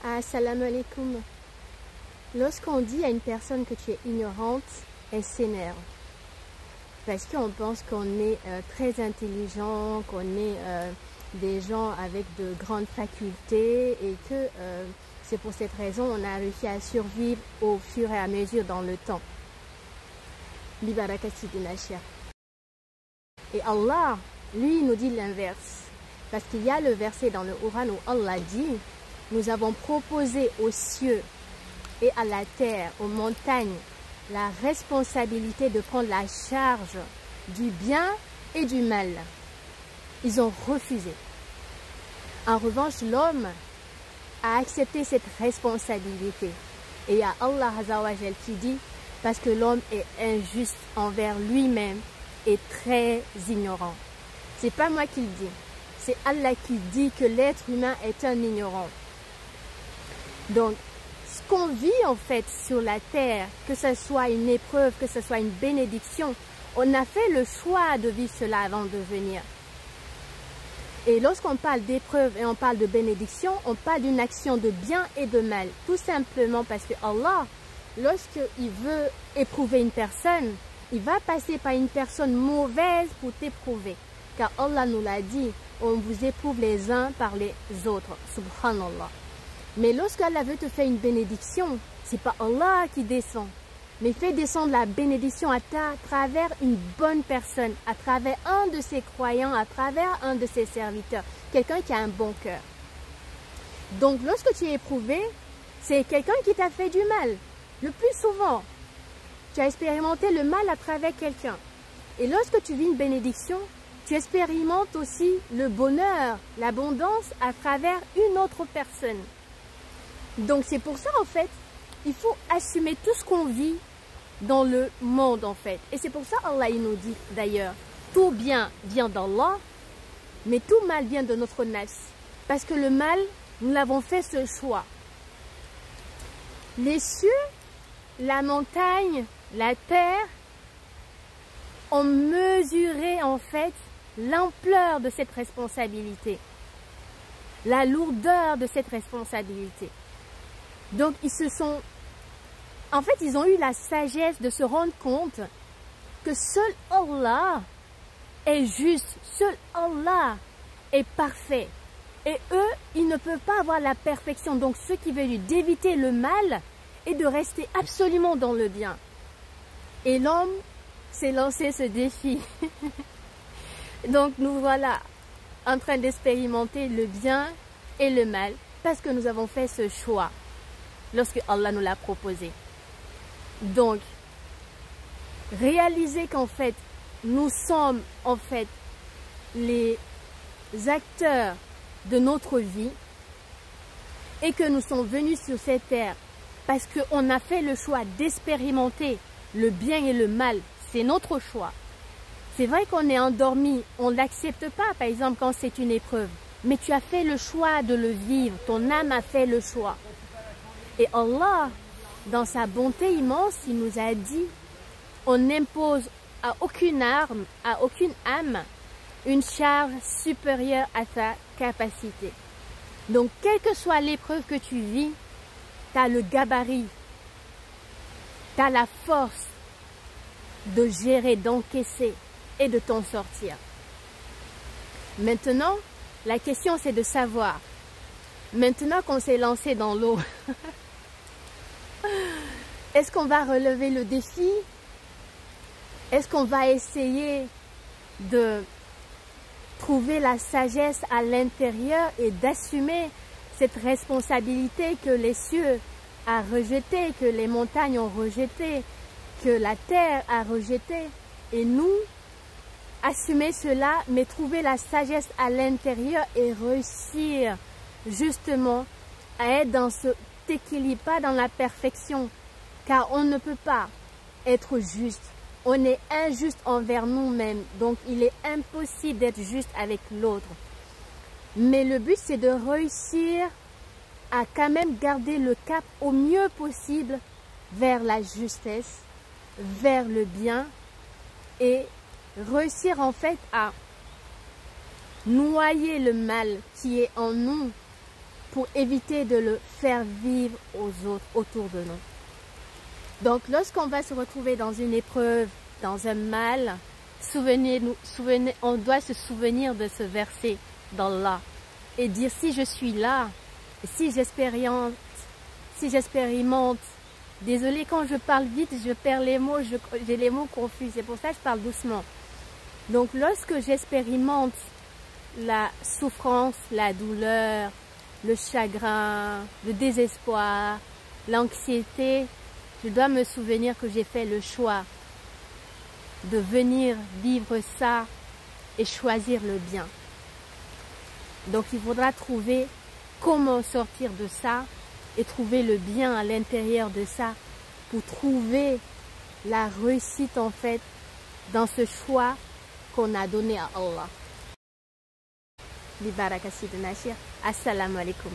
Assalamu alaikum. Lorsqu'on dit à une personne que tu es ignorante, elle s'énerve. Parce qu'on pense qu'on est très intelligent, qu'on est des gens avec de grandes facultés et que c'est pour cette raison on a réussi à survivre au fur et à mesure dans le temps. Et Allah, lui, nous dit l'inverse. Parce qu'il y a le verset dans le Coran où Allah dit: nous avons proposé aux cieux et à la terre, aux montagnes, la responsabilité de prendre la charge du bien et du mal. Ils ont refusé. En revanche, l'homme a accepté cette responsabilité. Et il y a Allah Azzawajal qui dit: parce que l'homme est injuste envers lui-même et très ignorant. C'est pas moi qui le dis. C'est Allah qui dit que l'être humain est un ignorant. Donc, ce qu'on vit en fait sur la terre, que ce soit une épreuve, que ce soit une bénédiction, on a fait le choix de vivre cela avant de venir. Et lorsqu'on parle d'épreuve et on parle de bénédiction, on parle d'une action de bien et de mal. Tout simplement parce que Allah, lorsqu'il veut éprouver une personne, il va passer par une personne mauvaise pour t'éprouver. Car Allah nous l'a dit, on vous éprouve les uns par les autres. Subhanallah. Mais lorsqu'Allah veut te faire une bénédiction, c'est pas Allah qui descend, mais il fait descendre la bénédiction à travers une bonne personne, à travers un de ses croyants, à travers un de ses serviteurs, quelqu'un qui a un bon cœur. Donc lorsque tu es éprouvé, c'est quelqu'un qui t'a fait du mal. Le plus souvent, tu as expérimenté le mal à travers quelqu'un. Et lorsque tu vis une bénédiction, tu expérimentes aussi le bonheur, l'abondance à travers une autre personne. Donc c'est pour ça en fait, il faut assumer tout ce qu'on vit dans le monde en fait. Et c'est pour ça Allah il nous dit d'ailleurs, tout bien vient d'Allah, mais tout mal vient de notre nafs. Parce que le mal, nous l'avons fait ce choix. Les cieux, la montagne, la terre ont mesuré en fait l'ampleur de cette responsabilité, la lourdeur de cette responsabilité. Donc ils se sont, en fait ils ont eu la sagesse de se rendre compte que seul Allah est juste, seul Allah est parfait. Et eux, ils ne peuvent pas avoir la perfection. Donc ce qui veut dire d'éviter le mal et de rester absolument dans le bien. Et l'homme s'est lancé ce défi. Donc nous voilà en train d'expérimenter le bien et le mal parce que nous avons fait ce choix lorsque Allah nous l'a proposé. Donc, réaliser qu'en fait, nous sommes en fait les acteurs de notre vie et que nous sommes venus sur cette terre parce qu'on a fait le choix d'expérimenter le bien et le mal. C'est notre choix. C'est vrai qu'on est endormi, on ne l'accepte pas, par exemple, quand c'est une épreuve. Mais tu as fait le choix de le vivre, ton âme a fait le choix. Et Allah, dans sa bonté immense, il nous a dit, on n'impose à aucune âme, une charge supérieure à sa capacité. Donc, quelle que soit l'épreuve que tu vis, tu as le gabarit, tu as la force de gérer, d'encaisser et de t'en sortir. Maintenant, la question c'est de savoir, maintenant qu'on s'est lancé dans l'eau, est-ce qu'on va relever le défi? Est-ce qu'on va essayer de trouver la sagesse à l'intérieur et d'assumer cette responsabilité que les cieux a rejetée, que les montagnes ont rejetée, que la terre a rejetée? Et nous, assumer cela, mais trouver la sagesse à l'intérieur et réussir justement à être dans cet équilibre, pas dans la perfection, car on ne peut pas être juste. On est injuste envers nous-mêmes, donc il est impossible d'être juste avec l'autre. Mais le but, c'est de réussir à quand même garder le cap au mieux possible vers la justesse, vers le bien et réussir en fait à noyer le mal qui est en nous pour éviter de le faire vivre aux autres autour de nous. Donc, lorsqu'on va se retrouver dans une épreuve, dans un mal, on doit se souvenir de ce verset d'Allah et dire si je suis là, si j'expérimente, désolé quand je parle vite, je perds les mots, j'ai les mots confus, c'est pour ça que je parle doucement. Donc, lorsque j'expérimente la souffrance, la douleur, le chagrin, le désespoir, l'anxiété, je dois me souvenir que j'ai fait le choix de venir vivre ça et choisir le bien. Donc il faudra trouver comment sortir de ça et trouver le bien à l'intérieur de ça pour trouver la réussite en fait dans ce choix qu'on a donné à Allah. Li baraka Sidna Cheikh. Assalamu alaikum.